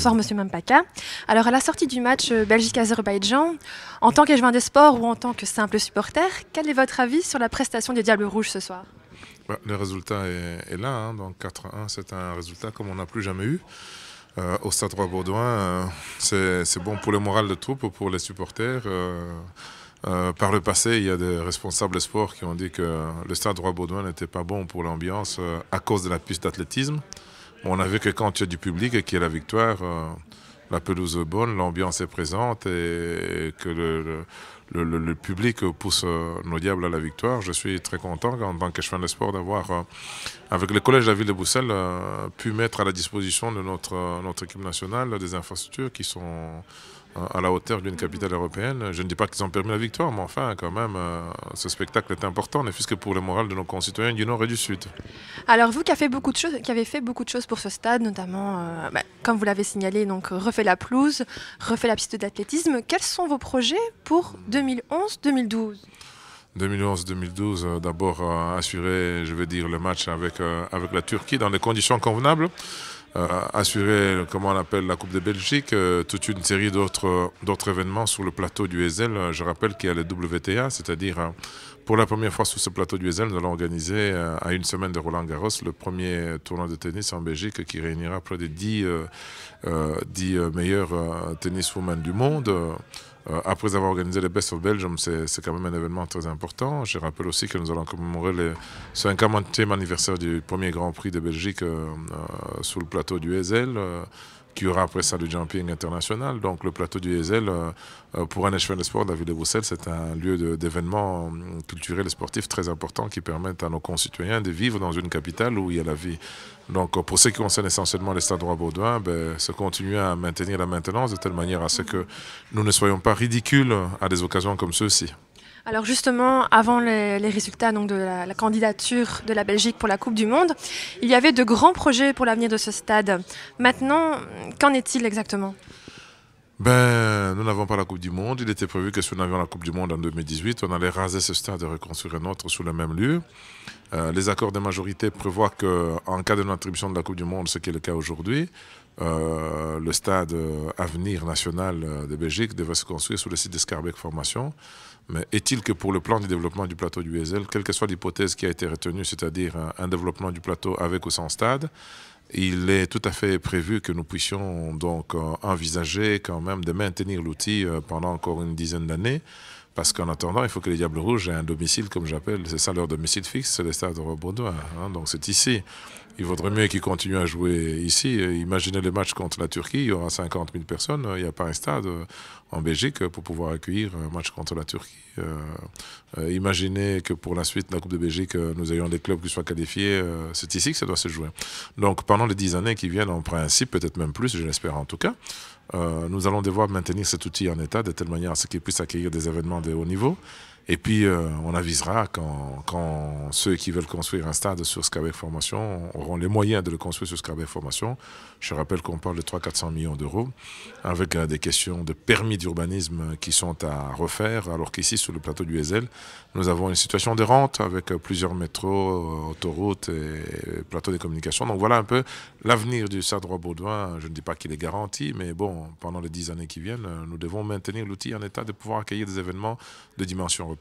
Bonsoir Monsieur Mampaka. Alors à la sortie du match Belgique-Azerbaïdjan, en tant qu'échevin des sports ou en tant que simple supporter, quel est votre avis sur la prestation des Diables Rouges ce soir? Le résultat est là, hein, donc 4-1, c'est un résultat comme on n'a plus jamais eu. Au Stade Roi-Baudouin, c'est bon pour le moral de troupe, pour les supporters. Par le passé, il y a des responsables sport qui ont dit que le Stade Roi-Baudouin n'était pas bon pour l'ambiance à cause de la piste d'athlétisme. On a vu que quand il y a du public et qu'il y a la victoire, la pelouse est bonne, l'ambiance est présente et que le public pousse nos diables à la victoire. Je suis très content en tant qu'échevin de sport d'avoir, avec le collège de la ville de Bruxelles, pu mettre à la disposition de notre équipe nationale des infrastructures qui sont à la hauteur d'une capitale européenne. Je ne dis pas qu'ils ont permis la victoire, mais enfin, quand même, ce spectacle est important, ne fût-ce que pour le moral de nos concitoyens du Nord et du Sud. Alors vous qui avez fait beaucoup de choses pour ce stade, notamment, comme vous l'avez signalé, donc refait la pelouse, refait la piste d'athlétisme, quels sont vos projets pour 2011-2012? 2011-2012, d'abord assurer, je veux dire, le match avec la Turquie dans des conditions convenables. Assurer, comment on appelle, la Coupe de Belgique, toute une série d'autres événements sur le plateau du Heysel. Je rappelle qu'il y a le WTA, c'est-à-dire pour la première fois sur ce plateau du Heysel, nous allons organiser à une semaine de Roland Garros le premier tournoi de tennis en Belgique qui réunira près de 10 meilleurs tenniswomen du monde. Après avoir organisé les Best of Belgium, c'est quand même un événement très important. Je rappelle aussi que nous allons commémorer le 50e anniversaire du premier Grand Prix de Belgique sur le plateau du Heysel, qui aura après ça du jumping international. Donc le plateau du Heysel, pour un échevin de sport de la ville de Bruxelles, c'est un lieu d'événements culturels et sportifs très important qui permettent à nos concitoyens de vivre dans une capitale où il y a la vie. Donc pour ce qui concerne essentiellement les stades Roi-Baudouin, se continuer à maintenir la maintenance de telle manière à ce que nous ne soyons pas ridicules à des occasions comme ceux-ci. Alors justement, avant les résultats donc, de la candidature de la Belgique pour la Coupe du Monde, il y avait de grands projets pour l'avenir de ce stade. Maintenant, qu'en est-il exactement? Nous n'avons pas la Coupe du Monde. Il était prévu que si nous avions la Coupe du Monde en 2018, on allait raser ce stade et reconstruire un autre sur le même lieu. Les accords de majorité prévoient qu'en cas de non-attribution de la Coupe du Monde, ce qui est le cas aujourd'hui, le stade Avenir National de Belgique devait se construire sur le site de Schaerbeek Formation. Mais est-il que pour le plan de développement du plateau du Heysel, quelle que soit l'hypothèse qui a été retenue, c'est-à-dire un développement du plateau avec ou sans stade, il est tout à fait prévu que nous puissions donc envisager quand même de maintenir l'outil pendant encore une dizaine d'années. Parce qu'en attendant, il faut que les Diables Rouges aient un domicile, comme j'appelle, c'est ça leur domicile fixe, c'est le stade Roi-Baudouin. Donc c'est ici. Il vaudrait mieux qu'ils continuent à jouer ici. Imaginez les matchs contre la Turquie, il y aura 50 000 personnes. Il n'y a pas un stade en Belgique pour pouvoir accueillir un match contre la Turquie. Imaginez que pour la suite de la Coupe de Belgique, nous ayons des clubs qui soient qualifiés. C'est ici que ça doit se jouer. Donc pendant les 10 années qui viennent, en principe, peut-être même plus, je l'espère en tout cas, nous allons devoir maintenir cet outil en état de telle manière à ce qu'il puisse accueillir des événements de haut niveau. Et puis, on avisera quand ceux qui veulent construire un stade sur Schaerbeek Formation auront les moyens de le construire sur Schaerbeek Formation. Je rappelle qu'on parle de 300-400 millions d'euros, avec des questions de permis d'urbanisme qui sont à refaire, alors qu'ici, sur le plateau du Heysel, nous avons une situation de rente avec plusieurs métros, autoroutes et plateaux de communication. Donc voilà un peu l'avenir du stade Roi-Baudouin. Je ne dis pas qu'il est garanti, mais bon, pendant les 10 années qui viennent, nous devons maintenir l'outil en état de pouvoir accueillir des événements de dimension européenne.